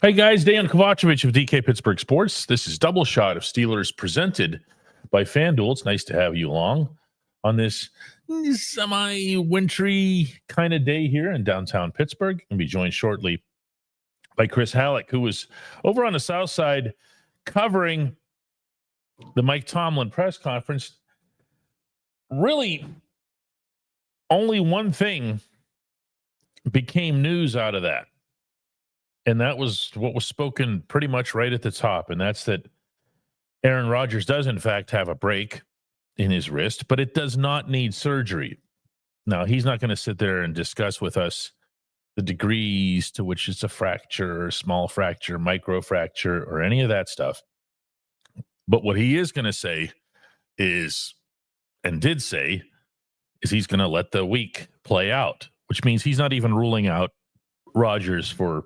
Hey guys, Dejan Kovacevic of DK Pittsburgh Sports. This is Double Shot of Steelers presented by FanDuel. It's nice to have you along on this semi-wintry kind of day here in downtown Pittsburgh. We'll be joined shortly by Chris Halleck, who was over on the south side covering the Mike Tomlin press conference. Really, only one thing became news out of that. And that was what was spoken pretty much right at the top. And that's that Aaron Rodgers does, in fact, have a break in his wrist, but it does not need surgery. Now, he's not going to sit there and discuss with us the degrees to which it's a fracture, small fracture, micro fracture, or any of that stuff. But what he is going to say is, and did say, is he's going to let the week play out, which means he's not even ruling out Rodgers for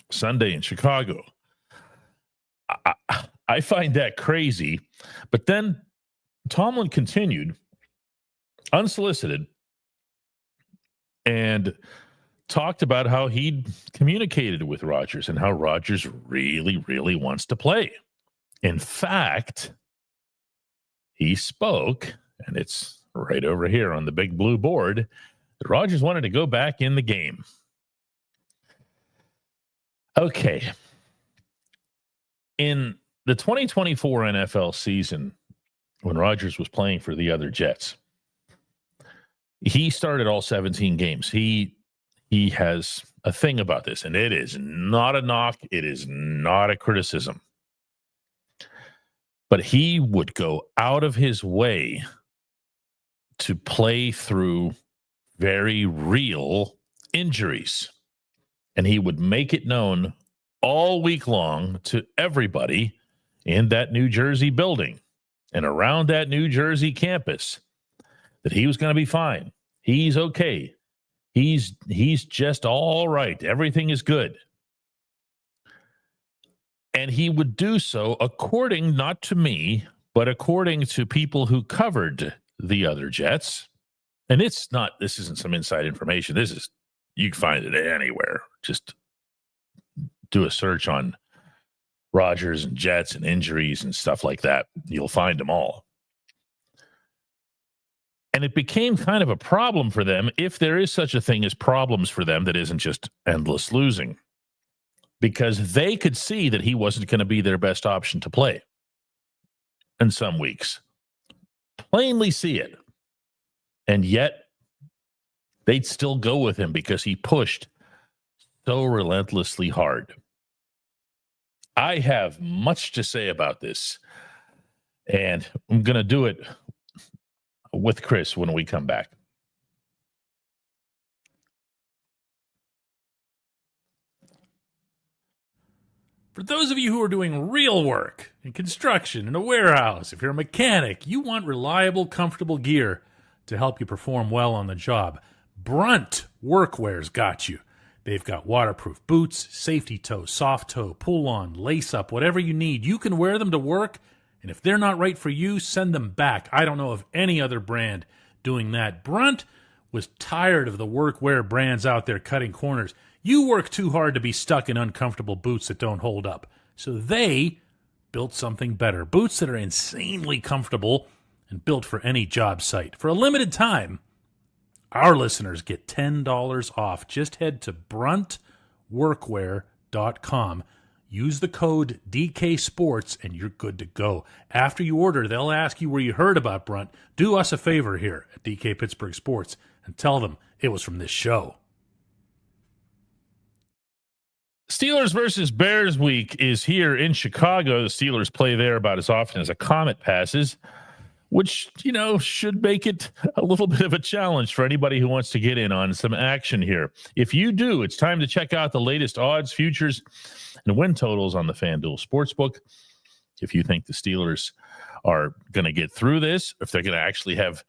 Sunday in Chicago. I find that crazy. But then Tomlin continued, unsolicited, and talked about how he'd communicated with Rodgers and how Rodgers really, really wants to play. In fact, he spoke, and it's right over here on the big blue board, that Rodgers wanted to go back in the game. Okay. In the 2024 NFL season, when Rodgers was playing for the other Jets, he started all 17 games. He has a thing about this, and it is not a knock. It is not a criticism. But he would go out of his way to play through very real injuries. And he would make it known all week long to everybody in that New Jersey building and around that New Jersey campus that he was going to be fine. He's okay. He's just all right. Everything is good. And he would do so according, not to me, but according to people who covered the other Jets. And this isn't some inside information. You can find it anywhere. Just do a search on Rodgers and Jets and injuries and stuff like that. You'll find them all. And it became kind of a problem for them, if there is such a thing as problems for them that isn't just endless losing, because they could see that he wasn't going to be their best option to play in some weeks. Plainly see it. And yet, they'd still go with him because he pushed so relentlessly hard. I have much to say about this, and I'm going to do it with Chris when we come back. For those of you who are doing real work in construction, in a warehouse, if you're a mechanic, you want reliable, comfortable gear to help you perform well on the job. Brunt Workwear's got you. They've got waterproof boots, safety toe, soft toe, pull-on, lace-up, whatever you need. You can wear them to work, and if they're not right for you, send them back. I don't know of any other brand doing that. Brunt was tired of the workwear brands out there cutting corners. You work too hard to be stuck in uncomfortable boots that don't hold up. So they built something better. Boots that are insanely comfortable and built for any job site. For a limited time, our listeners get $10 off. Just head to bruntworkwear.com. Use the code DK Sports and you're good to go. After you order, they'll ask you where you heard about Brunt. Do us a favor here at DK Pittsburgh Sports and tell them it was from this show. Steelers versus Bears week is here in Chicago. The Steelers play there about as often as a comet passes, which, should make it a little bit of a challenge for anybody who wants to get in on some action here. If you do, it's time to check out the latest odds, futures, and win totals on the FanDuel Sportsbook. If you think the Steelers are going to get through this, if they're going to actually have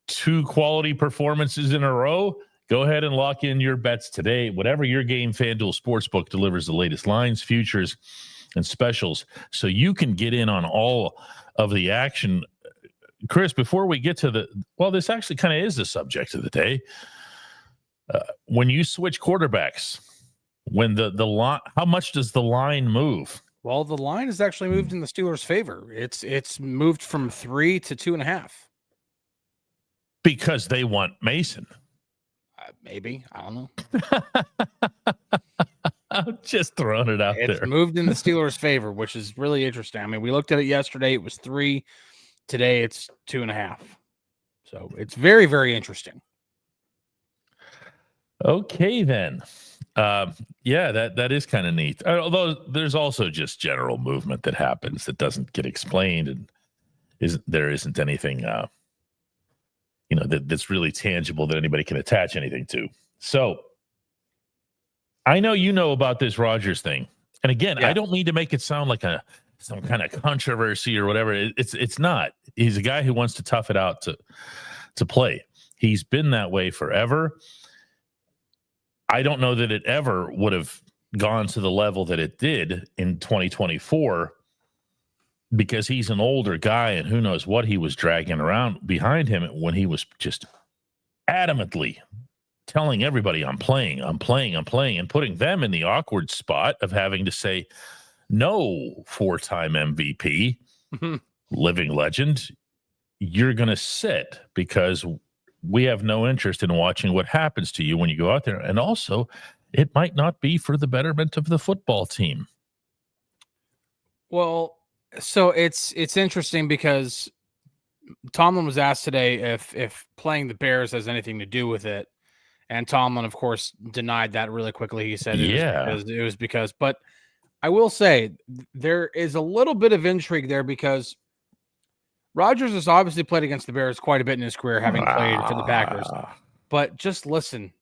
two quality performances in a row, go ahead and lock in your bets today. Whatever your game, FanDuel Sportsbook delivers the latest lines, futures, and specials so you can get in on all of the action. Chris, before we get to this actually kind of is the subject of the day. When you switch quarterbacks, when the line, how much does the line move? Well, the line is actually moved in the Steelers' favor. It's moved from 3 to 2.5. Because they want Mason. Maybe. I don't know. I'm just throwing it out there. It's moved in the Steelers' favor, which is really interesting. I mean, we looked at it yesterday. It was 3. Today, it's 2.5. So it's very, very interesting. Okay, then. Yeah, that is kind of neat. Although there's also just general movement that happens that doesn't get explained, and there isn't anything that's really tangible that anybody can attach anything to. So I know you know about this Rodgers thing. And again, I don't mean to make it sound like some kind of controversy or whatever. It's not. He's a guy who wants to tough it out to play. He's been that way forever. I don't know that it ever would have gone to the level that it did in 2024 because he's an older guy and who knows what he was dragging around behind him when he was just adamantly telling everybody, I'm playing, and putting them in the awkward spot of having to say, no, 4-time MVP, living legend, you're going to sit because we have no interest in watching what happens to you when you go out there. And also, it might not be for the betterment of the football team. Well, so it's interesting because Tomlin was asked today if playing the Bears has anything to do with it. And Tomlin, of course, denied that really quickly. He said it was because, but I will say there is a little bit of intrigue there because Rodgers has obviously played against the Bears quite a bit in his career, having played for the Packers. But just listen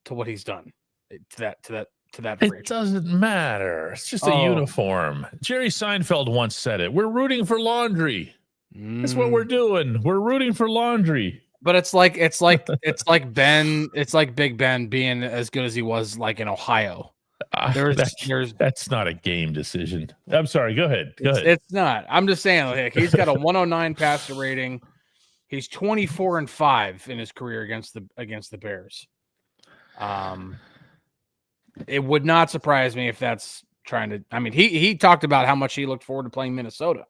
to what he's done to that. It doesn't matter. It's just a uniform. Jerry Seinfeld once said it. We're rooting for laundry. That's what we're doing. We're rooting for laundry. But it's like Big Ben being as good as he was like in Ohio. That's not a game decision. I'm sorry. Go ahead. It's not. I'm just saying, like, he's got a 109 passer rating. He's 24-5 in his career against the Bears. It would not surprise me if that's trying to. I mean, he talked about how much he looked forward to playing Minnesota.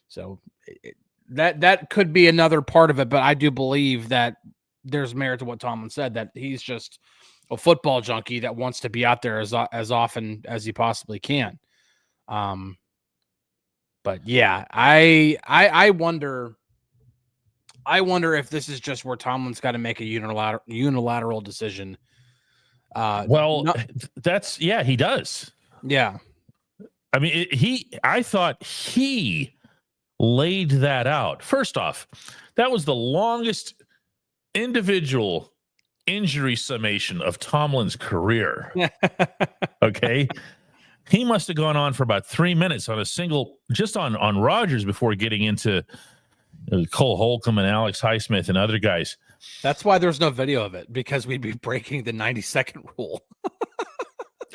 So that could be another part of it. But I do believe that there's merit to what Tomlin said, that he's just a football junkie that wants to be out there as often as he possibly can. But yeah, I wonder if this is just where Tomlin's got to make a unilateral decision. He does. Yeah. I mean, I thought he laid that out. First off, that was the longest individual injury summation of Tomlin's career. Okay. He must have gone on for about 3 minutes on a single, just on Rodgers before getting into Cole Holcomb and Alex Highsmith and other guys. That's why there's no video of it, because we'd be breaking the 90-second rule.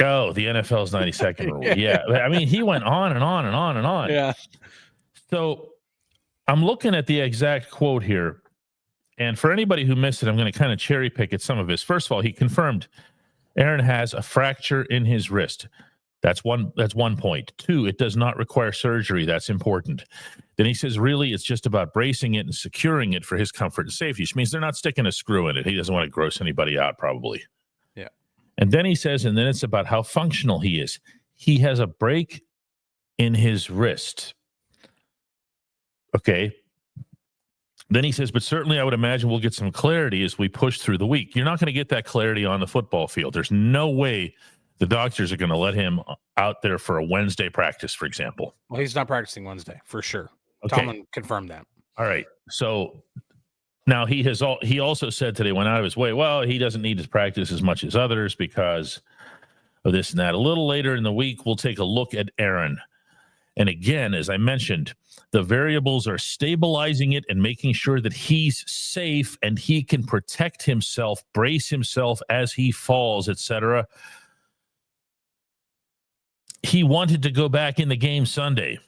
Oh, the NFL's 90-second rule. Yeah. I mean, he went on and on and on and on. Yeah. So I'm looking at the exact quote here. And for anybody who missed it, I'm going to kind of cherry pick at some of his. First of all, he confirmed Aaron has a fracture in his wrist. That's one point. 2, it does not require surgery. That's important. Then he says, really, it's just about bracing it and securing it for his comfort and safety, which means they're not sticking a screw in it. He doesn't want to gross anybody out, probably. Yeah. And then he says, and then it's about how functional he is. He has a break in his wrist. Okay. Then he says, but certainly I would imagine we'll get some clarity as we push through the week. You're not going to get that clarity on the football field. There's no way the doctors are going to let him out there for a Wednesday practice, for example. Well, he's not practicing Wednesday for sure. Okay. Tomlin confirmed that. All right. So now he also said today, went out of his way, well, he doesn't need to practice as much as others because of this and that. A little later in the week, we'll take a look at Aaron. And again, as I mentioned, the variables are stabilizing it and making sure that he's safe and he can protect himself, brace himself as he falls, etc. He wanted to go back in the game Sunday.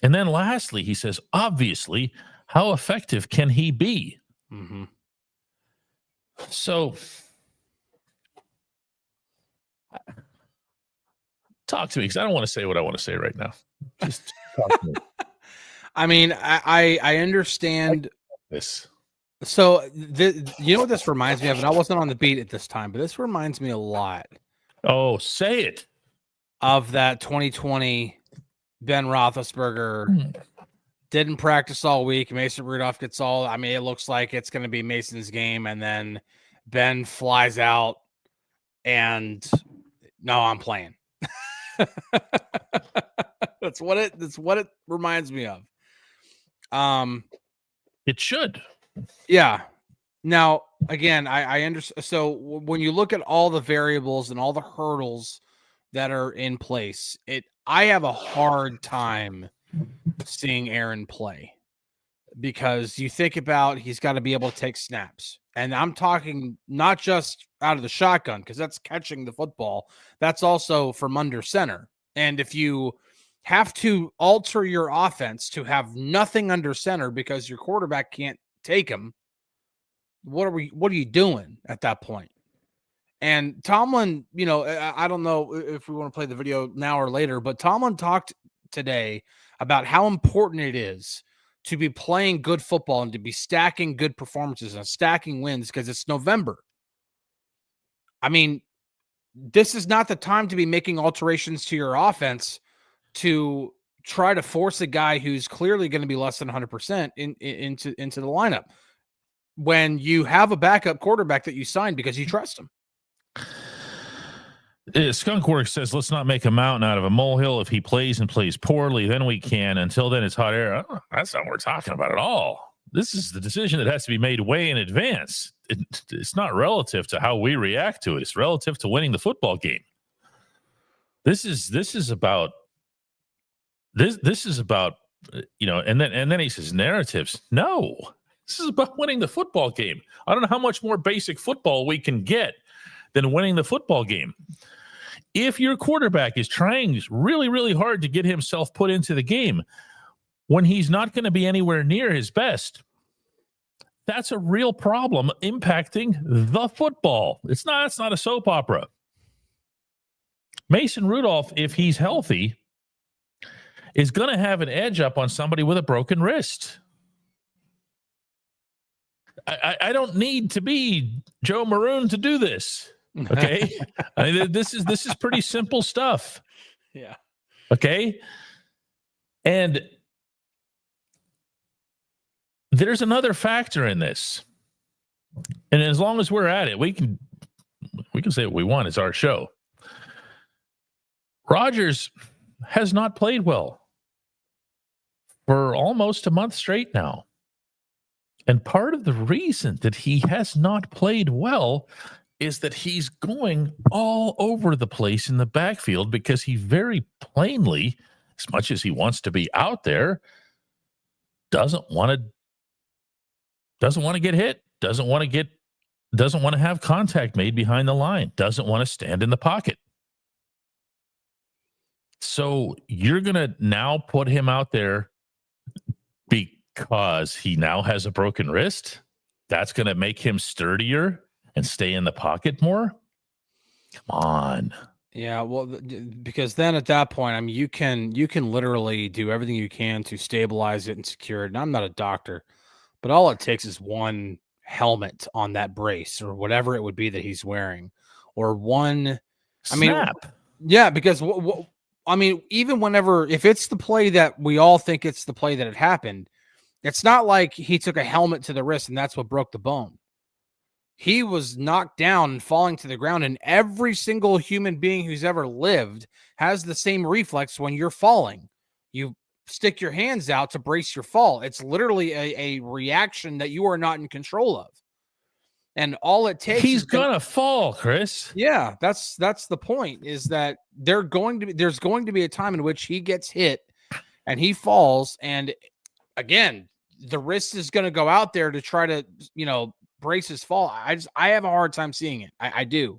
And then lastly, he says, obviously, how effective can he be? Mm-hmm. So Talk to me, because I don't want to say what I want to say right now. Just talk to me. I mean, I understand This. So, you know what this reminds me of? And I wasn't on the beat at this time, but this reminds me a lot Oh, say it. of that 2020 Ben Roethlisberger didn't practice all week. Mason Rudolph gets all. I mean, it looks like it's going to be Mason's game, and then Ben flies out, and no, I'm playing. That's what it reminds me of. It should. Yeah. Now, again, I understand. So when you look at all the variables and all the hurdles that are in place, I have a hard time seeing Aaron play, because you think about he's got to be able to take snaps. And I'm talking not just out of the shotgun, because that's catching the football. That's also from under center. And if you have to alter your offense to have nothing under center because your quarterback can't take him, what are you doing at that point? And Tomlin, I don't know if we want to play the video now or later, but Tomlin talked today about how important it is to be playing good football and to be stacking good performances and stacking wins, because it's November. I mean, this is not the time to be making alterations to your offense to try to force a guy who's clearly going to be less than 100% into the lineup when you have a backup quarterback that you signed because you trust him. Skunkworks says, let's not make a mountain out of a molehill. If he plays and plays poorly, then we can. Until then, it's hot air. That's not what we're talking about at all. This is the decision that has to be made way in advance. It's not relative to how we react to it. It's relative to winning the football game. This is about, and then he says narratives. No, this is about winning the football game. I don't know how much more basic football we can get than winning the football game. If your quarterback is trying really, really hard to get himself put into the game when he's not going to be anywhere near his best, that's a real problem impacting the football. It's not a soap opera. Mason Rudolph, if he's healthy, is going to have an edge up on somebody with a broken wrist. I don't need to be Joe Maroon to do this. Okay. I mean, this is pretty simple stuff. Yeah. Okay. And there's another factor in this. And as long as we're at it, we can say what we want. It's our show. Rodgers has not played well for almost a month straight now. And part of the reason that he has not played well is that he's going all over the place in the backfield, because he very plainly, as much as he wants to be out there, doesn't want to get hit, doesn't want to have contact made behind the line, doesn't want to stand in the pocket. So you're going to now put him out there because he now has a broken wrist. That's going to make him sturdier and stay in the pocket more. Come on. Yeah, well, because then at that point, I mean, you can literally do everything you can to stabilize it and secure it. And I'm not a doctor, but all it takes is one helmet on that brace or whatever it would be that he's wearing, or one snap. Yeah, because I mean, even whenever, if it's the play that we all think it's the play that it happened, it's not like he took a helmet to the wrist and that's what broke the bone. He was knocked down and falling to the ground, and every single human being who's ever lived has the same reflex when you're falling. You stick your hands out to brace your fall. It's literally a reaction that you are not in control of. And all it takes He's going to fall, Chris. Yeah, that's the point, is that there's going to be a time in which he gets hit and he falls, and again, the wrist is going to go out there to try to, brace his fall. I have a hard time seeing it. I do.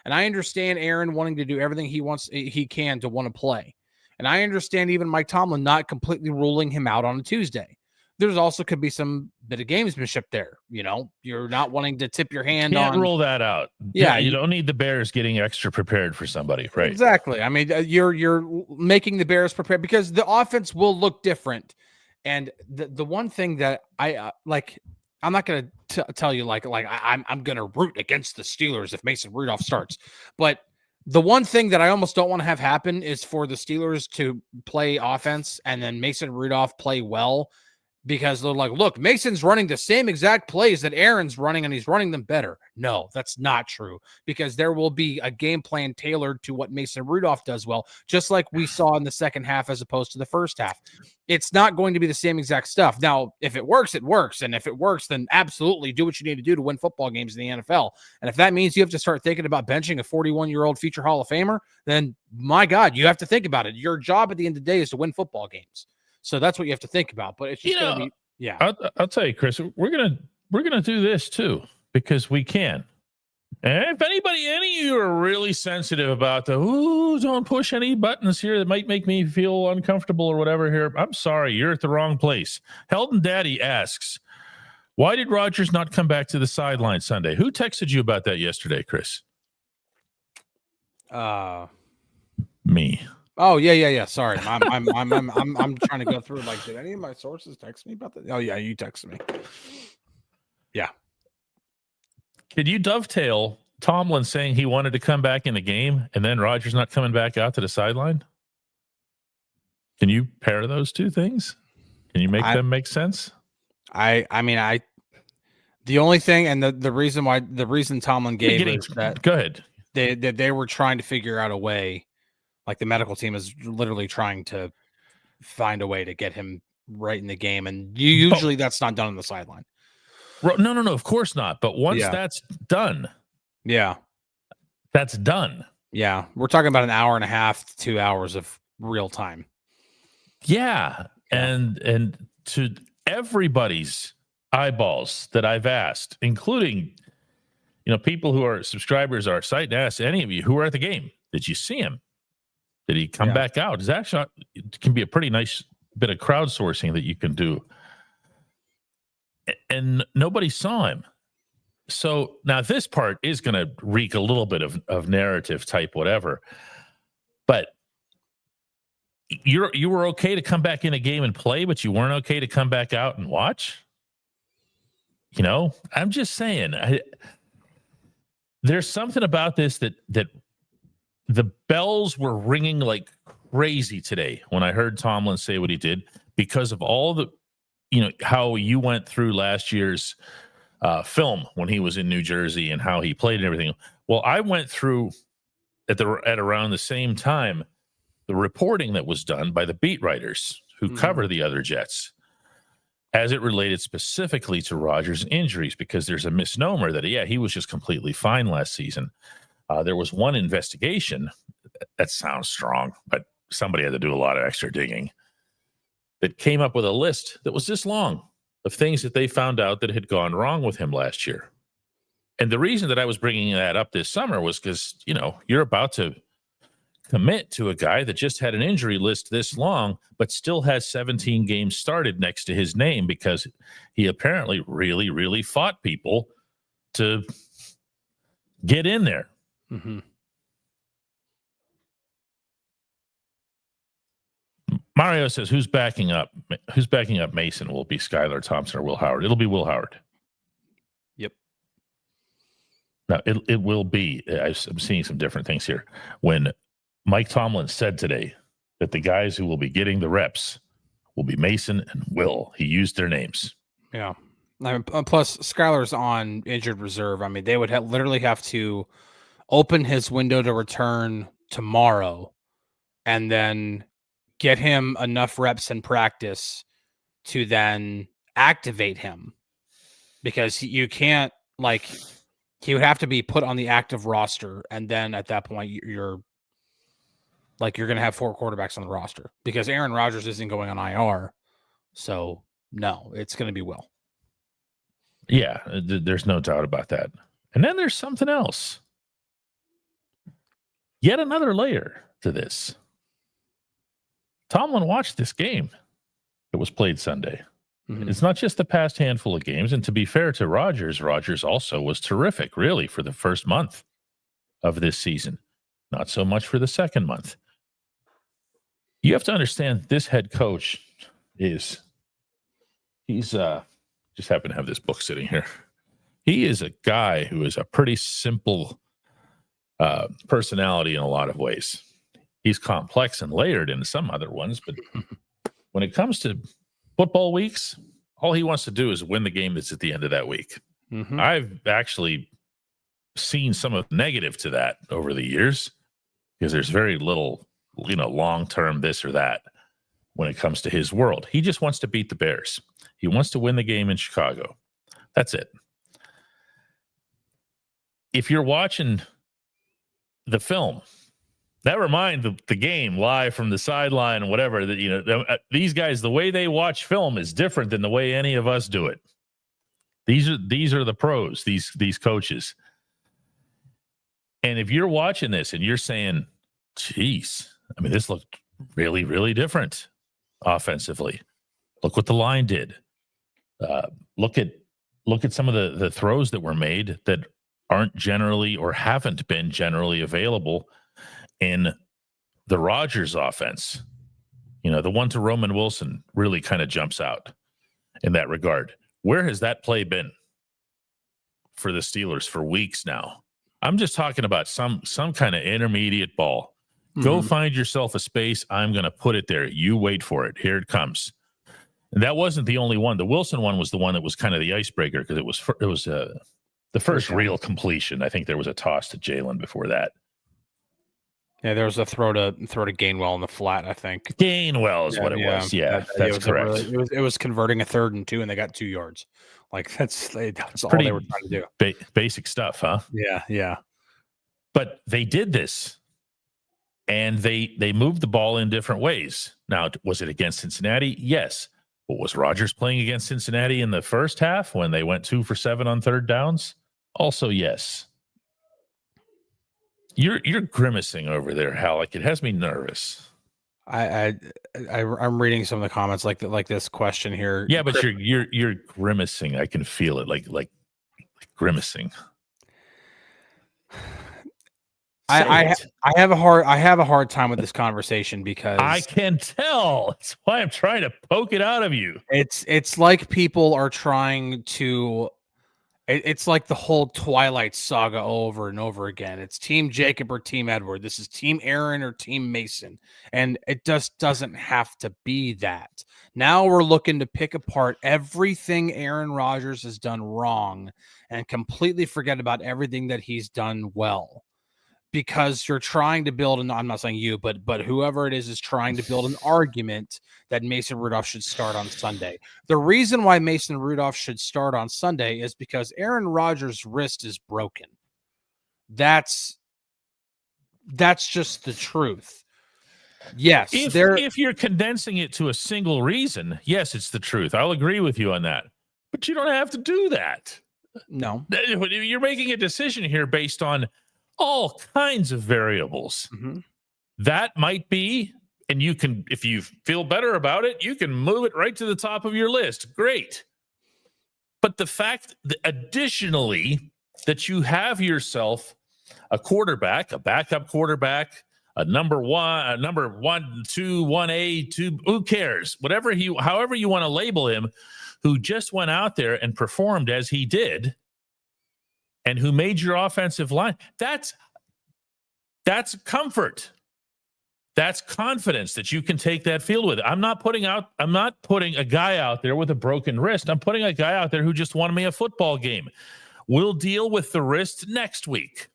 And I understand Aaron wanting to do everything he can to want to play. And I understand even Mike Tomlin not completely ruling him out on a Tuesday. there's also could be some bit of gamesmanship there. You're not wanting to tip your hand Can't on. rule that out. Yeah, you don't need the Bears getting extra prepared for somebody, right? Exactly. I mean, you're making the Bears prepared because the offense will look different. And the one thing that I like, I'm not going to tell you I'm going to root against the Steelers if Mason Rudolph starts, but the one thing that I almost don't want to have happen is for the Steelers to play offense and then Mason Rudolph play well, because they're like, look, Mason's running the same exact plays that Aaron's running and he's running them better. No, that's not true, because there will be a game plan tailored to what Mason Rudolph does well, just like we saw in the second half as opposed to the first half. It's not going to be the same exact stuff. Now, if it works, it works. And if it works, then absolutely do what you need to do to win football games in the NFL. And if that means you have to start thinking about benching a 41-year-old future Hall of Famer, then my God, you have to think about it. Your job at the end of the day is to win football games. So that's what you have to think about. But it's just going to be, yeah. I'll tell you, Chris, we're gonna do this too, because we can. And if any of you are really sensitive about don't push any buttons here that might make me feel uncomfortable or whatever here, I'm sorry, you're at the wrong place. Heldon Daddy asks, why did Rodgers not come back to the sideline Sunday? Who texted you about that yesterday, Chris? Me. Oh yeah. Sorry, I'm trying to go through. Like, did any of my sources text me about that? Oh yeah, you texted me. Yeah. Could you dovetail Tomlin saying he wanted to come back in the game and then Rodgers not coming back out to the sideline? Can you pair those two things? Can you make them make sense? The only thing, and the reason Tomlin gave is that go ahead. They were trying to figure out a way. Like, the medical team is literally trying to find a way to get him right in the game. And usually that's not done on the sideline. No, of course not. But once that's done. Yeah. That's done. Yeah. We're talking about an hour and a half to 2 hours of real time. Yeah. And to everybody's eyeballs that I've asked, including, people who are subscribers to our site, and asked any of you who were at the game, did you see him? Did he come back out? It can be a pretty nice bit of crowdsourcing that you can do. And nobody saw him. So now this part is going to reek a little bit of narrative type whatever. But you were okay to come back in a game and play, but you weren't okay to come back out and watch? I'm just saying. There's something about this that the bells were ringing like crazy today when I heard Tomlin say what he did, because of all the, how you went through last year's film when he was in New Jersey and how he played and everything. Well, I went through at around the same time the reporting that was done by the beat writers who cover the other Jets as it related specifically to Rodgers' injuries, because there's a misnomer that he was just completely fine last season. There was one investigation, that sounds strong, but somebody had to do a lot of extra digging, that came up with a list that was this long of things that they found out that had gone wrong with him last year. And the reason that I was bringing that up this summer was because, you're about to commit to a guy that just had an injury list this long, but still has 17 games started next to his name, because he apparently really, really fought people to get in there. Mm-hmm. Mario says, who's backing up Mason? Will it be Skylar Thompson or Will Howard? It'll be Will Howard. Yep. Now, it will be. I'm seeing some different things here. When Mike Tomlin said today that the guys who will be getting the reps will be Mason and Will, he used their names. Yeah. Plus, Skylar's on injured reserve. I mean, they would literally have to open his window to return tomorrow and then get him enough reps in practice to then activate him, because you can't, he would have to be put on the active roster. And then at that point, you're going to have 4 quarterbacks on the roster, because Aaron Rodgers isn't going on IR. So no, it's going to be Will. Yeah, there's no doubt about that. And then there's something else. Yet another layer to this. Tomlin watched this game that was played Sunday. Mhm. It's not just the past handful of games. And to be fair to Rodgers, Rodgers also was terrific, really, for the first month of this season. Not so much for the second month. You have to understand this head coach he's just happen to have this book sitting here. He is a guy who is a pretty simple personality in a lot of ways. He's complex and layered in some other ones, but when it comes to football weeks, all he wants to do is win the game that's at the end of that week. Mhm. I've actually seen some of the negative to that over the years because there's very little, long-term this or that when it comes to his world. He just wants to beat the Bears. He wants to win the game in Chicago. That's it. If you're watching the film, that reminds the game live from the sideline and whatever, that these guys, the way they watch film is different than the way any of us do it. These are the pros, these coaches. And if you're watching this and you're saying, geez, this looked really, really different offensively. Look what the line did. Look at some of the throws that were made that aren't generally or haven't been generally available in the Rodgers offense. The one to Ramon Wilson really kind of jumps out in that regard. Where has that play been for the Steelers for weeks now? I'm just talking about some kind of intermediate ball. Go find yourself a space. I'm going to put it there. You wait for it. Here it comes. And that wasn't the only one. The Wilson one was the one that was kind of the icebreaker because it was the first real completion. I think there was a toss to Jalen before that. Yeah, there was a throw to Gainwell in the flat, I think. Gainwell is what it was. Yeah, that's correct. It was converting a 3rd and 2, and they got 2 yards. Like that's all they were trying to do. Basic stuff, huh? Yeah. But they did this. And they moved the ball in different ways. Now, was it against Cincinnati? Yes. But was Rodgers playing against Cincinnati in the first half when they went 2 for 7 on 3rd downs? Also, yes. You're grimacing over there, Halleck. It has me nervous. I'm reading some of the comments like this question here. Yeah, but you're grimacing. I can feel it, like grimacing. I have a hard time with this conversation because I can tell. That's why I'm trying to poke it out of you. It's like people are trying to. It's like the whole Twilight saga over and over again. It's Team Jacob or Team Edward. This is Team Aaron or Team Mason, and it just doesn't have to be that. Now we're looking to pick apart everything Aaron Rodgers has done wrong and completely forget about everything that he's done well. Because you're trying to build I'm not saying you, but whoever it is trying to build an argument that Mason Rudolph should start on Sunday. The reason why Mason Rudolph should start on Sunday is because Aaron Rodgers' wrist is broken. That's just the truth. Yes. If you're condensing it to a single reason, yes, it's the truth. I'll agree with you on that. But you don't have to do that. No. You're making a decision here based on all kinds of variables. Mm-hmm. That might be, and you can, if you feel better about it, you can move it right to the top of your list. Great. But the fact that additionally that you have yourself a quarterback, a backup quarterback, a number 1, 2, 1A, 2, who cares? However you want to label him, who just went out there and performed as he did, and who made your offensive line. That's comfort. That's confidence that you can take that field with. I'm not putting a guy out there with a broken wrist. I'm putting a guy out there who just won me a football game. We'll deal with the wrist next week.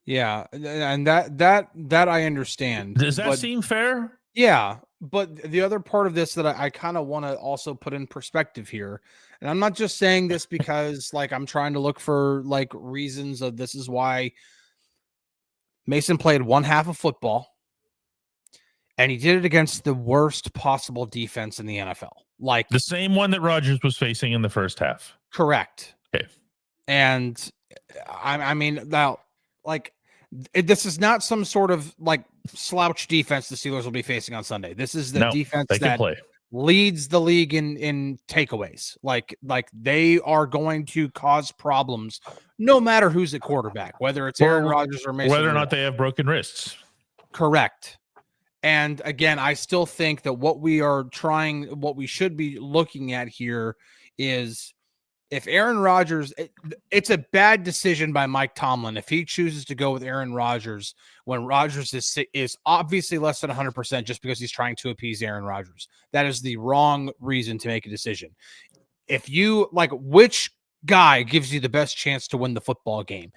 Yeah, and that I understand. Does that seem fair? Yeah, but the other part of this that I kind of want to also put in perspective here, and I'm not just saying this because I'm trying to look for reasons of this is why Mason played one half of football and he did it against the worst possible defense in the NFL. The same one that Rodgers was facing in the first half. Correct. Okay. And this is not some sort of slouch defense the Steelers will be facing on Sunday. This is the defense they can play. leads the league in takeaways. Like they are going to cause problems no matter who's at quarterback, whether it's Aaron Rodgers or Mason whether or Rudolph. not they have broken wrists. Correct. And again, I still think that what we should be looking at here is if Aaron Rodgers, it's a bad decision by Mike Tomlin if he chooses to go with Aaron Rodgers when Rodgers is obviously less than 100% just because he's trying to appease Aaron Rodgers. That is the wrong reason to make a decision. If you which guy gives you the best chance to win the football game?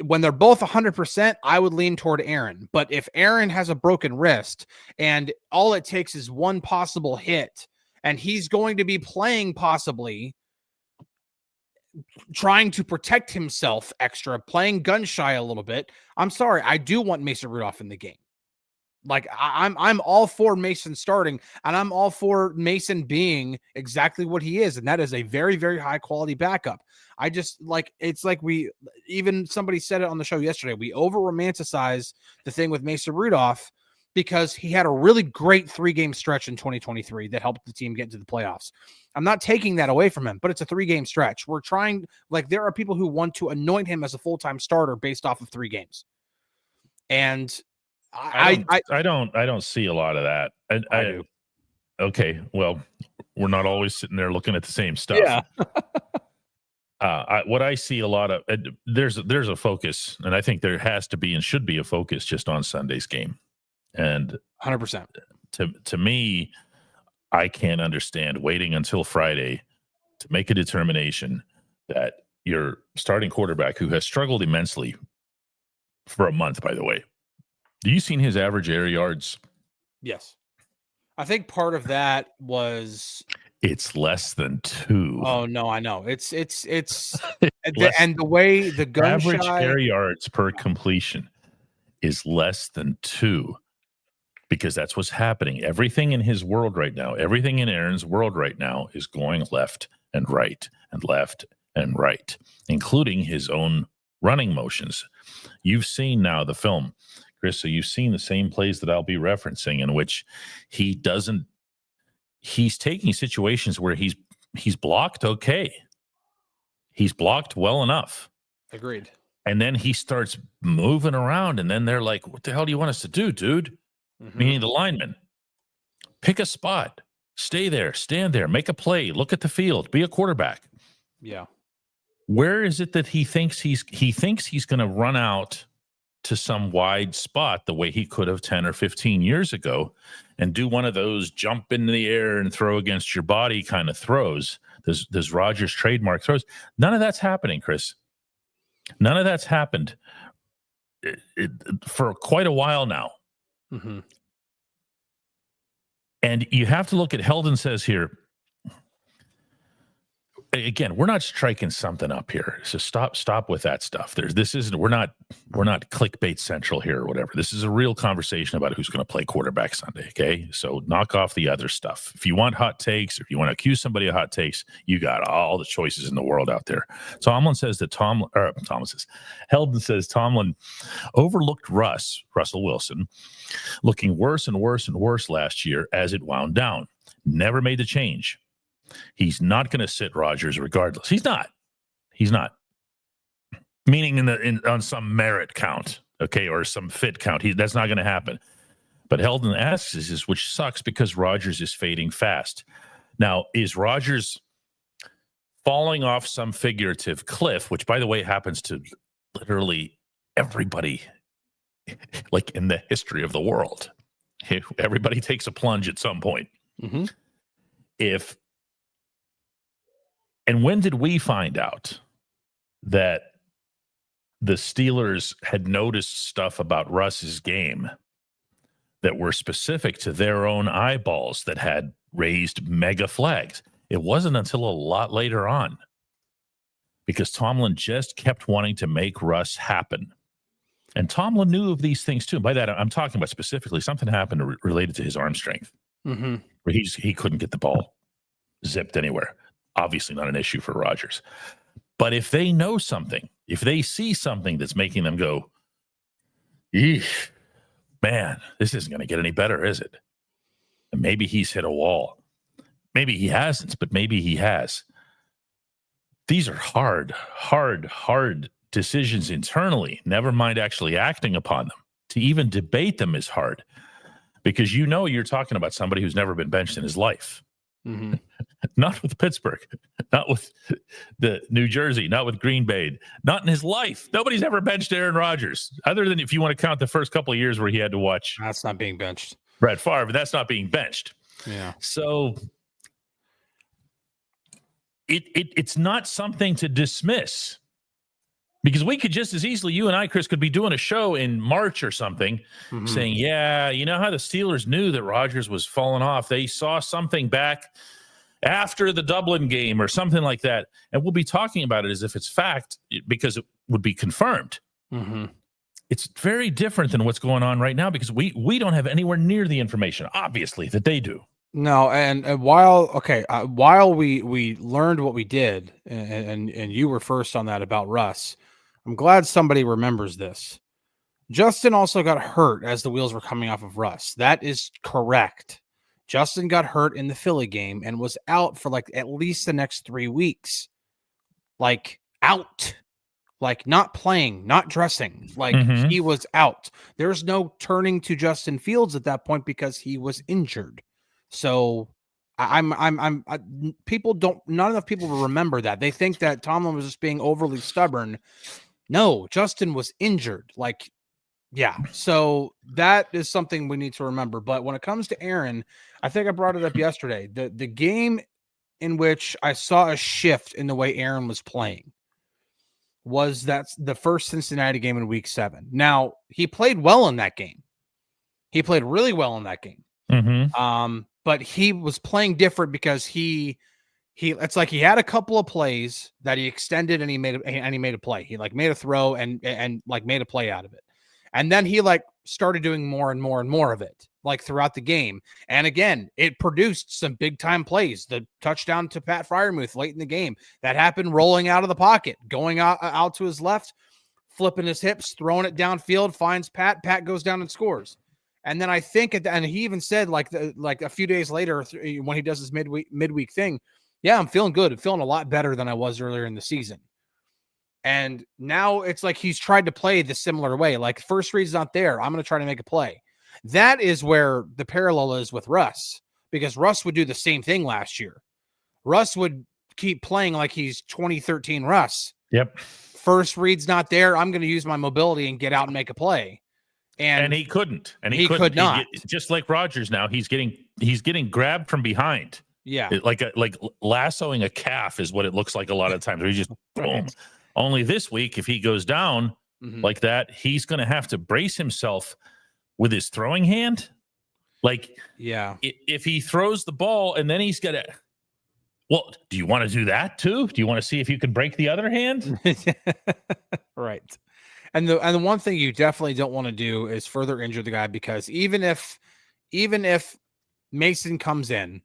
When they're both 100%, I would lean toward Aaron. But if Aaron has a broken wrist and all it takes is one possible hit and he's going to be playing possibly trying to protect himself extra, playing gun shy a little bit. I'm sorry. I do want Mason Rudolph in the game. I'm all for Mason starting, and I'm all for Mason being exactly what he is. And that is a very, very high quality backup. I just it's like somebody said it on the show yesterday. We over romanticize the thing with Mason Rudolph because he had a really great 3-game stretch in 2023 that helped the team get into the playoffs. I'm not taking that away from him, but it's a 3-game stretch. We're trying, there are people who want to anoint him as a full-time starter based off of 3 games. And I don't see a lot of that. I do. Okay. Well, we're not always sitting there looking at the same stuff. Yeah. What I see a lot of, there's a focus, and I think there has to be and should be a focus just on Sunday's game. And 100%. To me, I can't understand waiting until Friday to make a determination that your starting quarterback, who has struggled immensely for a month, by the way. Do you seen his average air yards? Yes. I think part of that was it's less than 2. Oh no, I know. It's and the way the gun average air yards per completion is less than 2. Because that's what's happening. Everything in his world right now, everything in Aaron's world right now is going left and right and left and right, including his own running motions. You've seen now the film, Chris, so you've seen the same plays that I'll be referencing in which he's taking situations where he's blocked okay. He's blocked well enough. Agreed. And then he starts moving around, and then they're like, what the hell do you want us to do, dude? Mm-hmm. Meaning the lineman. Pick a spot. Stay there. Stand there. Make a play. Look at the field. Be a quarterback. Yeah. Where is it that he thinks he's going to run out to some wide spot the way he could have 10 or 15 years ago and do one of those jump in the air and throw against your body kind of throws? There's Rodgers trademark throws. None of that's happening, Chris. None of that's happened for quite a while now. Mm-hmm. And you have to look at Heldon says here, again, we're not striking something up here. So stop with that stuff. We're not clickbait central here or whatever. This is a real conversation about who's going to play quarterback Sunday. Okay. So knock off the other stuff. If you want hot takes, or if you want to accuse somebody of hot takes, you got all the choices in the world out there. Tomlin says that Heldon says Tomlin overlooked Russell Wilson, looking worse and worse and worse last year as it wound down. Never made the change. He's not going to sit Rodgers regardless. He's not. Meaning on some merit count, okay, or some fit count. That's not going to happen. But Heldon asks this, which sucks because Rodgers is fading fast. Now, is Rodgers falling off some figurative cliff, which, by the way, happens to literally everybody, like in the history of the world? Everybody takes a plunge at some point. Mm-hmm. And when did we find out that the Steelers had noticed stuff about Russ's game that were specific to their own eyeballs that had raised mega flags? It wasn't until a lot later on, because Tomlin just kept wanting to make Russ happen. And Tomlin knew of these things too. By that, I'm talking about specifically something happened related to his arm strength, mm-hmm. where he couldn't get the ball zipped anywhere. Obviously not an issue for Rodgers. But if they know something, if they see something that's making them go, eesh, man, this isn't going to get any better, is it? And maybe he's hit a wall. maybe he hasn't, but maybe he has. These are hard decisions internally, never mind actually acting upon them. To even debate them is hard because you're talking about somebody who's never been benched in his life. Mm-hmm. Not with Pittsburgh, not with the New Jersey, not with Green Bay, not in his life. Nobody's ever benched Aaron Rodgers, other than if you want to count the first couple of years where he had to watch. That's not being benched. Brett Favre, but that's not being benched. Yeah. So it's not something to dismiss because we could just as easily, you and I, Chris, could be doing a show in March or something saying, yeah, you know how the Steelers knew that Rodgers was falling off. They saw something back after the Dublin game or something like that. And we'll be talking about it as if it's fact because it would be confirmed. Mm-hmm. It's very different than what's going on right now because we don't have anywhere near the information, obviously, that they do. No, and while we learned what we did, and you were first on that about Russ, I'm glad somebody remembers this. Justin also got hurt as the wheels were coming off of Russ. That is correct. Justin got hurt in the Philly game and was out for like at least the next 3 weeks. Like out. Like not playing, not dressing. Like he was out. There's no turning to Justin Fields at that point because he was injured. So none enough people remember that. They think that Tomlin was just being overly stubborn. No, Justin was injured. Like, yeah. So that is something we need to remember. But when it comes to Aaron, I think I brought it up yesterday. The game in which I saw a shift in the way Aaron was playing was that's the first Cincinnati game in week 7. Now, he played well in that game. He played really well in that game. But he was playing different because it's like he had a couple of plays that he extended and he made a play. He like made a throw and like made a play out of it. And then he like started doing more and more and more of it like throughout the game. And again, it produced some big time plays. The touchdown to Pat Freiermuth late in the game that happened rolling out of the pocket, going out to his left, flipping his hips, throwing it downfield, finds Pat. Pat goes down and scores. And then I think, and he even said like a few days later when he does his midweek thing, yeah, I'm feeling good. I'm feeling a lot better than I was earlier in the season. And now it's like he's tried to play the similar way. Like first read's not there. I'm going to try to make a play. That is where the parallel is with Russ, because Russ would do the same thing last year. Russ would keep playing like he's 2013 Russ. Yep. First read's not there. I'm going to use my mobility and get out and make a play. And he couldn't. And he could not. Just like Rodgers now, he's getting grabbed from behind. Yeah. Like lassoing a calf is what it looks like a lot of times. Where he just boom. Only this week, if he goes down like that, he's going to have to brace himself with his throwing hand. Like, yeah, if he throws the ball and then he's got to, well, do you want to do that too? Do you want to see if you can break the other hand? Right. And the one thing you definitely don't want to do is further injure the guy, because even if Mason comes in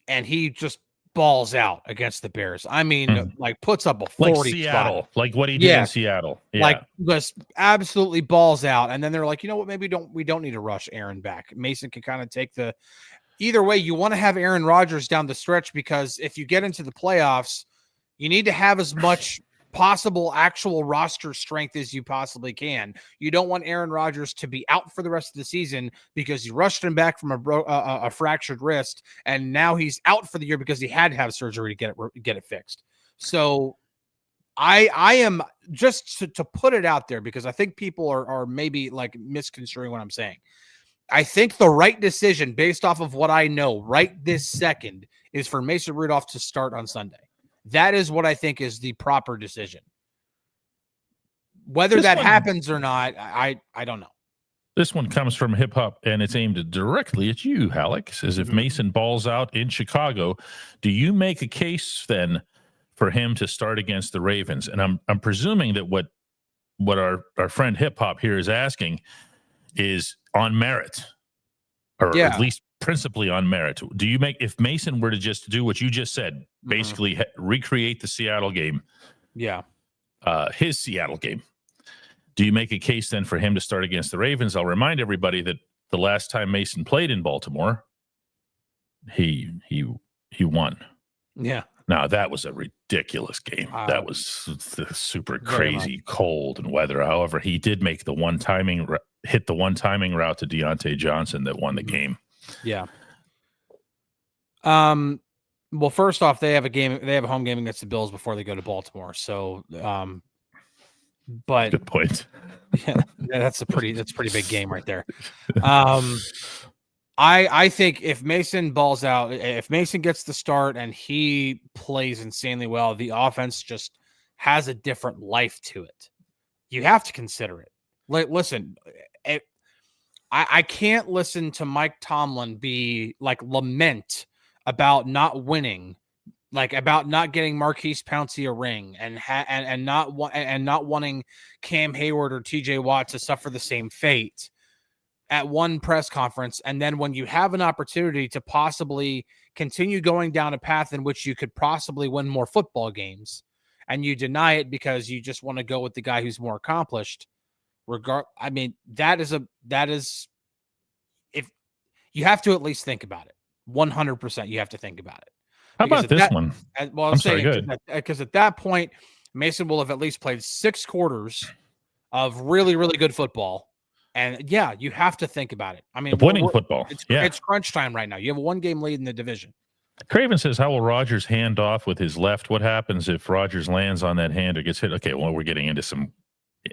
and he just balls out against the Bears, I mean, like puts up a 40 like Seattle, spot. like what he did in Seattle. Yeah. Like just absolutely balls out. And then they're like, you know what, maybe we don't need to rush Aaron back. Mason can kind of take either way. You want to have Aaron Rodgers down the stretch, because if you get into the playoffs, you need to have as much possible actual roster strength as you possibly can. You don't want Aaron Rodgers to be out for the rest of the season because you rushed him back from a fractured wrist, and now he's out for the year because he had to have surgery to get it fixed. So I am just to put it out there, because I think people are maybe like misconstruing what I'm saying. I think the right decision, based off of what I know right this second, is for Mason Rudolph to start on Sunday. That is what I think is the proper decision. Whether that happens or not, I don't know. This one comes from Hip Hop, and it's aimed directly at you, Halleck. It says, if Mason balls out in Chicago, do you make a case then for him to start against the Ravens? And I'm presuming that what our friend Hip Hop here is asking is on merit, or at least principally on merit. Do you make, if Mason were to just do what you just said, basically recreate the Seattle game, his Seattle game, do you make a case then for him to start against the Ravens? I'll remind everybody that the last time Mason played in Baltimore, he won. Yeah. Now that was a ridiculous game. That was super crazy cold and weather. However, he did make the hit the one-timing route to Deontay Johnson that won the game. Yeah. Well, first off, they have a home game against the Bills before they go to Baltimore. So, but good point. Yeah, that's a pretty big game right there. I think if Mason balls out, if Mason gets the start and he plays insanely well, the offense just has a different life to it. You have to consider it. Like, listen, I can't listen to Mike Tomlin be like lament about not winning, like about not getting Marquise Pouncey a ring and not wanting Cam Hayward or TJ Watt to suffer the same fate at one press conference. And then when you have an opportunity to possibly continue going down a path in which you could possibly win more football games and you deny it because you just want to go with the guy who's more accomplished, that is if you have to at least think about it. 100% you have to think about it. How about this one? Well, I'm saying because at that point, Mason will have at least played 6 quarters of really, really good football. And yeah, you have to think about it. I mean, winning football. It's crunch time right now. You have a 1-game lead in the division. Craven says, how will Rodgers hand off with his left? What happens if Rodgers lands on that hand or gets hit? Okay, well, we're getting into some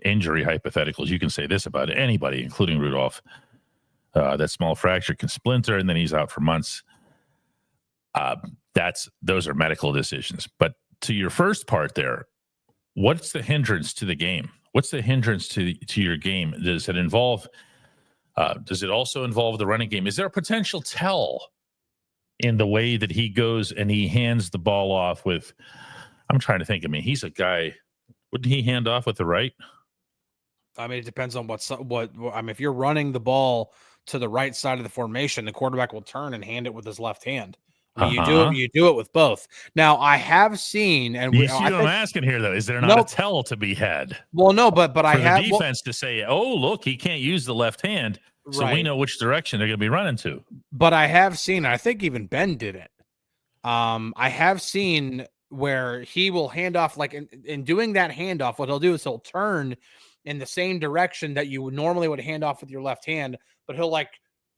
injury hypotheticals. You can say this about anybody, including Rudolph. That small fracture can splinter, and then he's out for months. Those are medical decisions. But to your first part there, what's the hindrance to the game? What's the hindrance to your game? Does it involve? Does it also involve the running game? Is there a potential tell in the way that he goes and he hands the ball off with? I'm trying to think. I mean, he's a guy. Wouldn't he hand off with the right? I mean, it depends on what. I mean, if you're running the ball to the right side of the formation, the quarterback will turn and hand it with his left hand. I mean, you do it with both. Now, I have seen, and you see what I'm asking here, though. Is there not a tell to be had? Well, no, but I have the defense to say, oh, look, he can't use the left hand, so we know which direction they're going to be running to. But I have seen, I think even Ben did it. I have seen where he will hand off, like in doing that handoff, what he'll do is he'll turn in the same direction that you normally would hand off with your left hand, but he'll like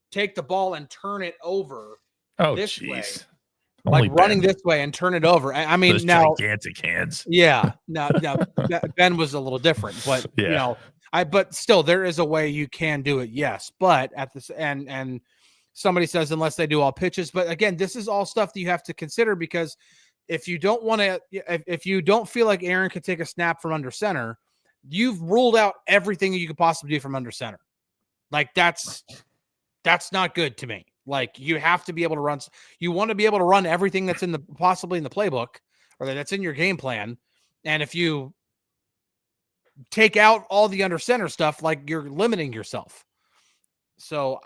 take the ball and turn it over. This way, like running this way and turn it over. I mean, those now gigantic hands. Yeah, now Ben was a little different, but but still, there is a way you can do it. Yes, but at this and somebody says unless they do all pitches, but again, this is all stuff that you have to consider because if you don't want to, if you don't feel like Aaron could take a snap from under center, you've ruled out everything you could possibly do from under center. Like that's not good to me. Like you have to be able to run. You want to be able to run everything that's possibly in the playbook or that's in your game plan. And if you take out all the under center stuff, like you're limiting yourself. So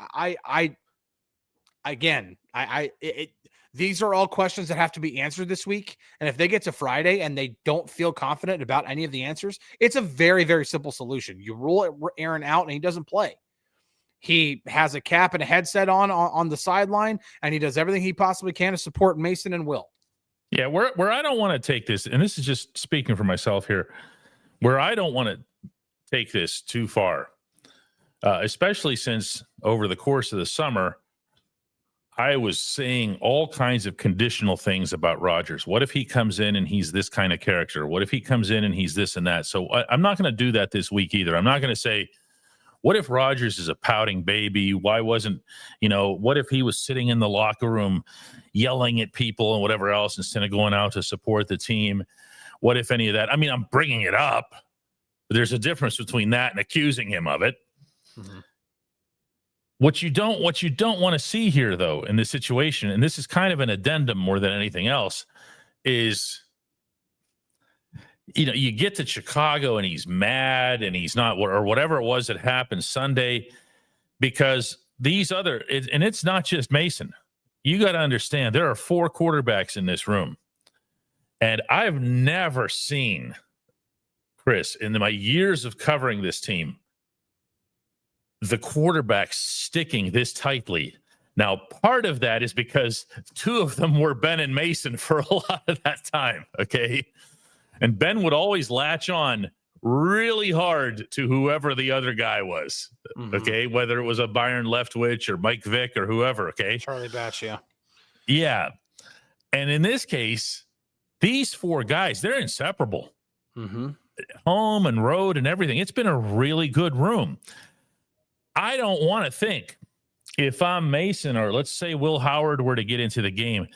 these are all questions that have to be answered this week. And if they get to Friday and they don't feel confident about any of the answers, it's a very, very simple solution. You rule Aaron out and he doesn't play. He has a cap and a headset on the sideline, and he does everything he possibly can to support Mason and Will. Yeah, where I don't want to take this, and this is just speaking for myself here, where I don't want to take this too far, especially since over the course of the summer, I was saying all kinds of conditional things about Rodgers. What if he comes in and he's this kind of character? What if he comes in and he's this and that? So I'm not going to do that this week either. I'm not going to say, what if Rodgers is a pouting baby? Why wasn't, what if he was sitting in the locker room yelling at people and whatever else instead of going out to support the team? What if any of that? I mean, I'm bringing it up, but there's a difference between that and accusing him of it. Mm-hmm. What you don't want to see here, though, in this situation, and this is kind of an addendum more than anything else, is you get to Chicago and he's mad and he's not, or whatever it was that happened Sunday, because and it's not just Mason. You got to understand there are 4 quarterbacks in this room. And I've never seen, Chris, in my years of covering this team, the quarterback sticking this tightly Now, part of that is because two of them were Ben and Mason for a lot of that time, okay? And Ben would always latch on really hard to whoever the other guy was, okay? Whether it was a Byron Leftwich or Mike Vick or whoever, okay? Charlie Batch, yeah. Yeah. And in this case, these four guys, they're inseparable. Home and road and everything. It's been a really good room. I don't want to think, if I'm Mason or let's say Will Howard were to get into the game,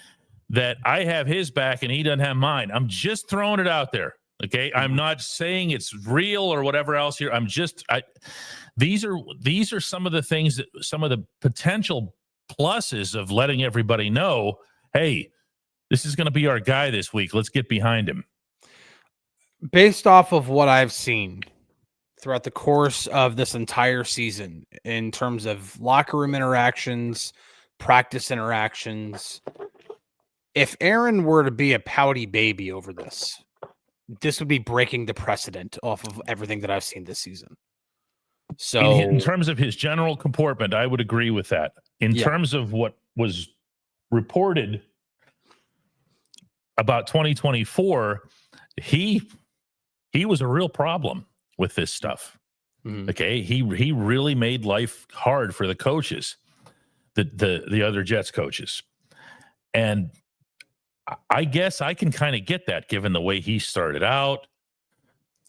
that I have his back and he doesn't have mine. I'm just throwing it out there. Okay. I'm not saying it's real or whatever else here. These are some of the things that some of the potential pluses of letting everybody know, hey, this is going to be our guy this week. Let's get behind him. Based off of what I've seen throughout the course of this entire season, in terms of locker room interactions, practice interactions, if Aaron were to be a pouty baby over this would be breaking the precedent off of everything that I've seen this season. So in terms of his general comportment, I would agree with that. In terms of what was reported about 2024, he was a real problem with this stuff. Okay. He really made life hard for the coaches, the other Jets coaches. And I guess I can kind of get that given the way he started out,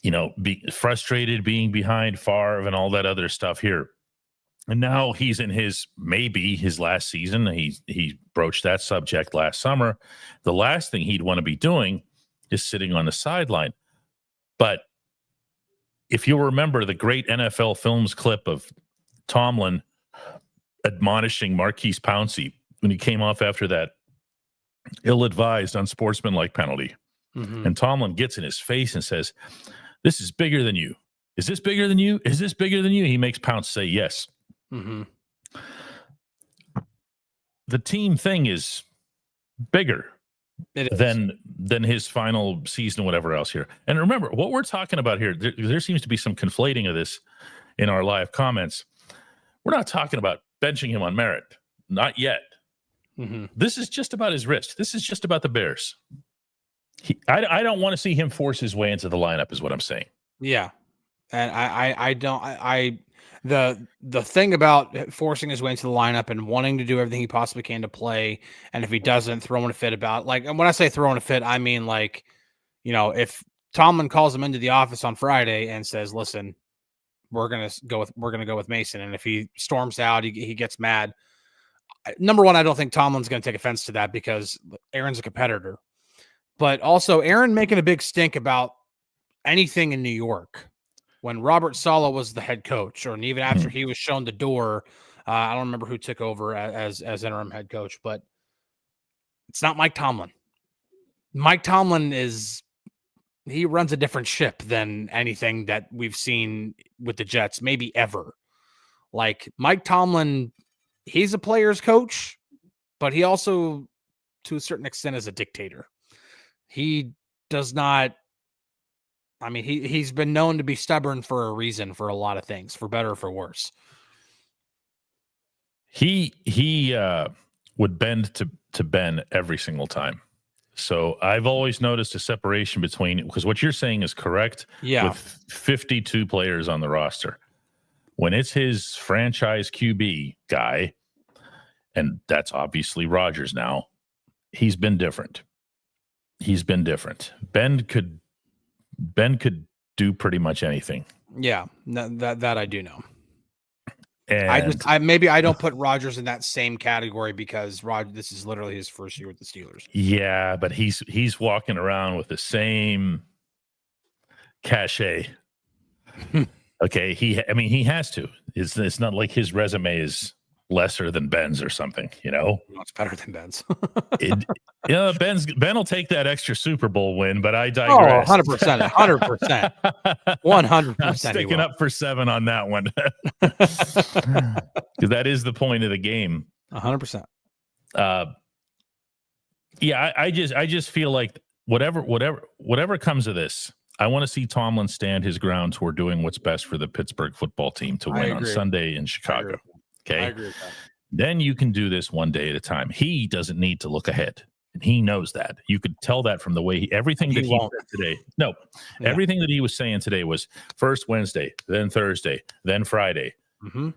be frustrated being behind Favre and all that other stuff here. And now he's in his last season. He broached that subject last summer. The last thing he'd want to be doing is sitting on the sideline. But if you'll remember the great NFL Films clip of Tomlin admonishing Marquise Pouncey when he came off after that ill-advised, unsportsmanlike penalty, and Tomlin gets in his face and says, "This is bigger than you. Is this bigger than you? Is this bigger than you?" He makes Pounce say yes. The team thing is bigger than his final season, whatever else here. And remember, what we're talking about here, there seems to be some conflating of this in our live comments. We're not talking about benching him on merit. Not yet. This is just about his wrist. This is just about the Bears. I don't want to see him force his way into the lineup is what I'm saying. Yeah. And the thing about forcing his way into the lineup and wanting to do everything he possibly can to play, and if he doesn't, throwing a fit about, like, and when I say throwing a fit, I mean, like, if Tomlin calls him into the office on Friday and says, "Listen, we're gonna go with Mason," and if he storms out, he gets mad. Number one, I don't think Tomlin's going to take offense to that because Aaron's a competitor. But also, Aaron making a big stink about anything in New York when Robert Saleh was the head coach, or even after he was shown the door. I don't remember who took over as interim head coach, but it's not Mike Tomlin. Mike Tomlin he runs a different ship than anything that we've seen with the Jets, maybe ever. Like, Mike Tomlin, he's a player's coach, but he also, to a certain extent, is a dictator. He does not, he's been known to be stubborn for a reason for a lot of things, for better or for worse. He would bend to Ben every single time. So I've always noticed a separation between, because what you're saying is correct. Yeah. With 52 players on the roster. When it's his franchise QB guy, and that's obviously Rodgers now, he's been different. Ben could do pretty much anything. Yeah, that I do know. And I don't put Rodgers in that same category because this is literally his first year with the Steelers. Yeah, but he's walking around with the same cachet. Okay, he has to. It's not like his resume is lesser than Ben's or something, No, it's better than Ben's. Ben will take that extra Super Bowl win, but I digress. 100%. 100%. I'm sticking up for 7 on that one. Because that is the point of the game. 100%. Yeah, I just feel like whatever comes of this, I want to see Tomlin stand his ground toward doing what's best for the Pittsburgh football team to win on Sunday in Chicago. Okay. I agree with that. then you can do this one day at a time. He doesn't need to look ahead. And he knows that. You could tell that from the way everything that he said today. No, everything that he was saying today was first Wednesday, then Thursday, then Friday. Mm-hmm.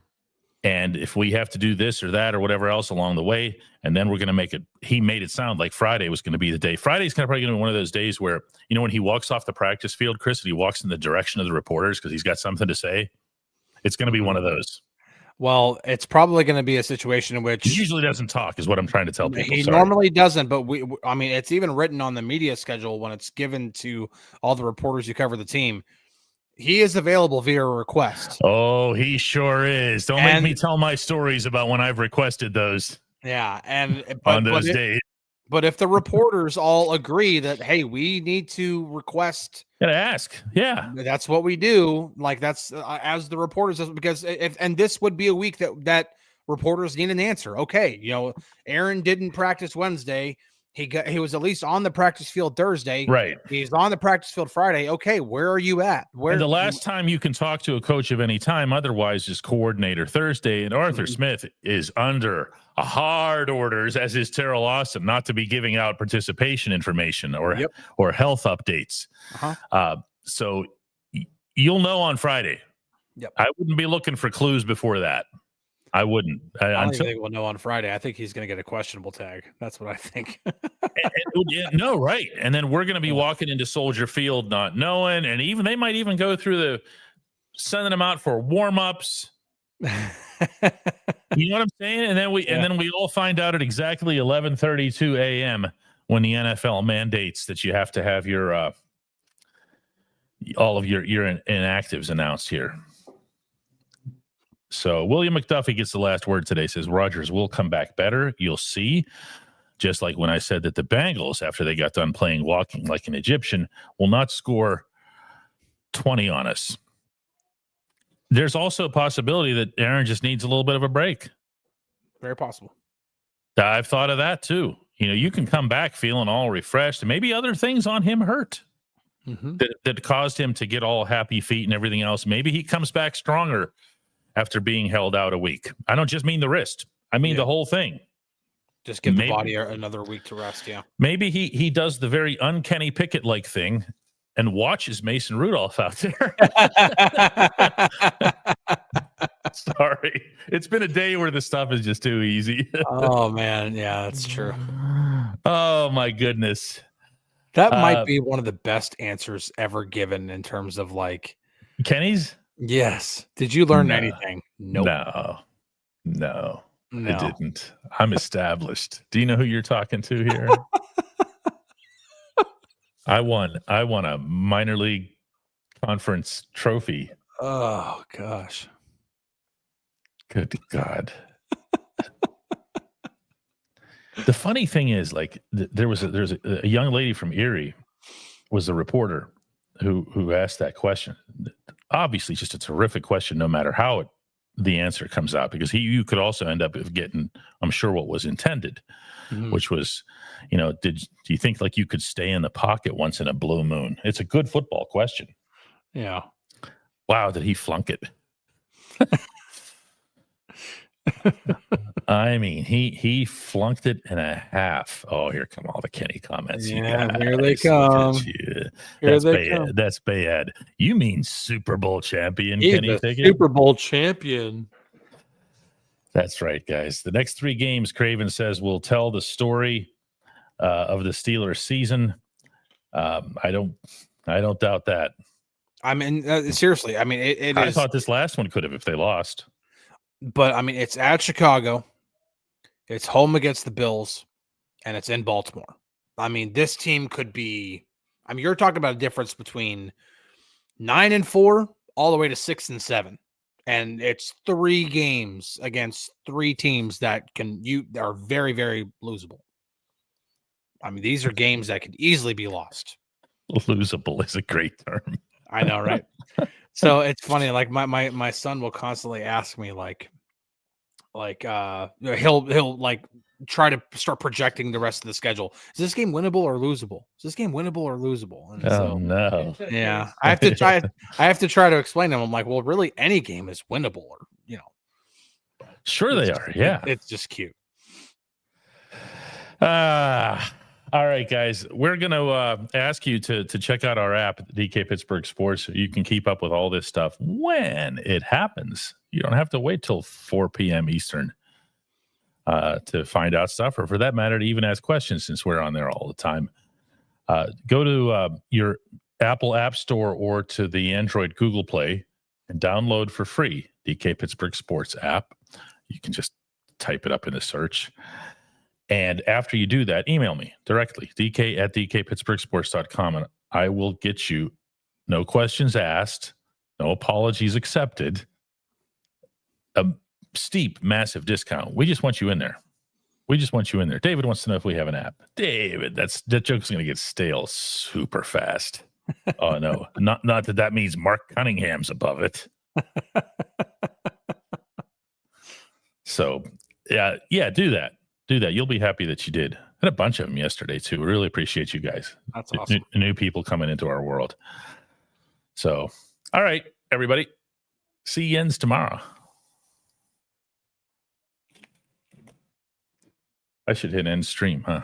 And if we have to do this or that or whatever else along the way, and then we're going to make it, he made it sound like Friday was going to be the day. Friday's probably going to be one of those days where, when he walks off the practice field, Chris, and he walks in the direction of the reporters because he's got something to say, it's going to be one of those. Well, it's probably going to be a situation in which he usually doesn't talk, is what I'm trying to tell people. He normally doesn't, but it's even written on the media schedule when it's given to all the reporters who cover the team. He is available via request. Oh, he sure is. Don't make me tell my stories about when I've requested those. Yeah, on those days. But if the reporters all agree that, hey, we need to request, gotta ask, yeah, that's what we do. Like that's as the reporters, because this would be a week that reporters need an answer. Okay, Aaron didn't practice Wednesday. He was at least on the practice field Thursday. Right. He's on the practice field Friday. Okay, where are you at? And the last time you can talk to a coach of any time otherwise is coordinator Thursday, and Arthur Smith is under hard orders, as is Terrell Austin, not to be giving out participation information or health updates. So you'll know on Friday. Yep. I wouldn't be looking for clues before that. I wouldn't. I don't think we'll know on Friday. I think he's going to get a questionable tag. That's what I think. No, right. And then we're going to be walking into Soldier Field not knowing, and they might even go through sending them out for warm-ups. You know what I'm saying? And then we all find out at exactly 11:32 a.m. when the NFL mandates that you have to have your all of your inactives announced here. So William McDuffie gets the last word today. Says Rodgers will come back better. You'll see. Just like when I said that the Bengals, after they got done playing walking like an Egyptian, will not score 20 on us. There's also a possibility that Aaron just needs a little bit of a break. Very possible. I've thought of that too. You can come back feeling all refreshed, and maybe other things on him hurt that caused him to get all happy feet and everything else. Maybe he comes back stronger after being held out a week. I don't just mean the wrist. I mean the whole thing. Just give the body another week to rest, yeah. Maybe he does the very uncanny Pickett-like thing and watches Mason Rudolph out there. Sorry. It's been a day where the stuff is just too easy. Oh, man. Yeah, that's true. Oh, my goodness. That might be one of the best answers ever given in terms of Kenny's? Yes. Did you learn anything? Nope. No, I didn't. I'm established. Do you know who you're talking to here? I won a minor league conference trophy. Oh gosh. Good God. The funny thing is, there's a young lady from Erie was a reporter who asked that question. Obviously just a terrific question, no matter how the answer comes out, because you could also end up getting, I'm sure, what was intended, which was, do you think you could stay in the pocket once in a blue moon? It's a good football question. Yeah. Wow. Did he flunk it? I mean, he flunked it and a half. Oh, here come all the Kenny comments. Yeah, here they come. That's bad. You mean Super Bowl champion, He's Kenny Pickett? Super Bowl champion. That's right, guys. The next 3 games, Craven says, will tell the story of the Steelers season. I don't doubt that. I mean, seriously. I mean, I thought this last one could have if they lost. But I mean, it's at Chicago, it's home against the Bills, and it's in Baltimore. I mean, this team could be. I mean, you're talking about a difference between 9-4 all the way to 6-7, and it's 3 games against 3 teams that are very, very losable. I mean, these are games that could easily be lost. Losable is a great term. I know, right? So it's funny, my son will constantly ask me he'll try to start projecting the rest of the schedule. Is this game winnable or losable? Is this game winnable or losable? And no. Yeah. I have to try to explain to him. I'm like, well, really any game is winnable, or Sure they are. Yeah. It's just cute. All right, guys. We're going to ask you to check out our app, DK Pittsburgh Sports. So you can keep up with all this stuff when it happens. You don't have to wait till 4 p.m. Eastern to find out stuff, or for that matter, to even ask questions, since we're on there all the time. Go to your Apple App Store or to the Android Google Play and download for free DK Pittsburgh Sports app. You can just type it up in a search. And after you do that, email me directly, dk@dkpittsburghsports.com, and I will get you, no questions asked, no apologies accepted, a steep, massive discount. We just want you in there. David wants to know if we have an app. David, that joke's going to get stale super fast. Oh, no. Not that means Mark Cunningham's above it. So, yeah, do that. You'll be happy that you did. Had a bunch of them yesterday, too. We really appreciate you guys. That's awesome. New people coming into our world. So, all right, everybody. See you ends tomorrow. I should hit end stream, huh?